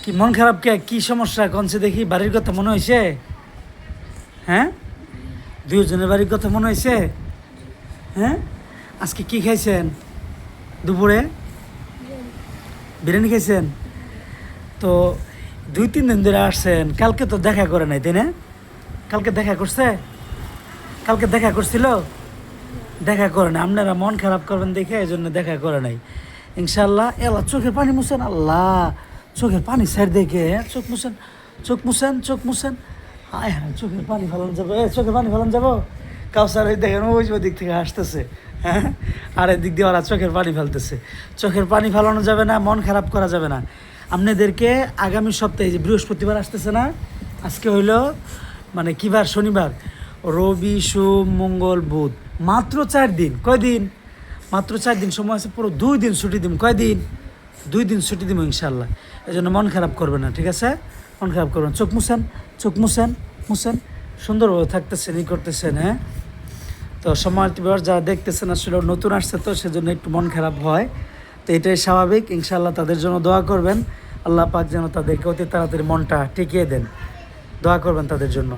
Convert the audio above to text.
কি মন খারাপ কে? কি সমস্যা কোনছে দেখি? বাড়ির কথা মনে হয়েছে? হ্যাঁ, দুজনের বাড়ির কথা মনে হয়েছে? হ্যাঁ, আজকে কি খাইছেন দুপুরে? বিরিয়ানি খাইছেন? তো 2-3 দিন ধরে আসছেন, কালকে তো দেখা করে নাই, তাই না? কালকে দেখা করছে? কালকে দেখা করছিল? দেখা করে না, আপনারা মন খারাপ করবেন দেখে এই জন্য দেখা করে নাই। ইনশাল্লাহ এলা চোখের পানি মুছেন, আল্লাহ চোখের পানি সাইড দেখে, চোখ মুছেন, চোখ মুছেন, চোখ মুছেন। হায় হায়, চোখের পানি ফেলানো যাবো, চোখের পানি ফেলানো যাবো। কাউসার ওই দেখেন ওই দিক থেকে আসতেছে, হ্যাঁ, আর এদিক দিয়ে ওরা চোখের পানি ফেলতেছে। চোখের পানি ফেলানো যাবে না, মন খারাপ করা যাবে না। আপনাদেরকে আগামী সপ্তাহে যে বৃহস্পতিবার আসতেছে না, আজকে হইলো মানে কিবার, শনিবার, রবি সোম মঙ্গল বুধ, মাত্র 4 দিন। কয়দিন? মাত্র 4 দিন সময় আছে, পুরো 2 দিন ছুটি দিব। কয়দিন? 2 দিন ছুটি দিব ইনশাল্লাহ। এই জন্য মন খারাপ করবে না, ঠিক আছে? মন খারাপ করবেন, চোখ মুছেন, চোখ মুছেন, মুছেন, সুন্দরভাবে থাকতেছেন, ই করতেছেন, হ্যাঁ। তো সময়বার যারা দেখতেছেন আসলে নতুন আসছে, তো সেজন্য একটু মন খারাপ হয়, তো এটাই স্বাভাবিক। ইনশাল্লাহ তাদের জন্য দোয়া করবেন, আল্লাহ পাক যেন তাদেরকে অতি তাড়াতাড়ি মনটা টিকিয়ে দেন। দোয়া করবেন তাদের জন্য।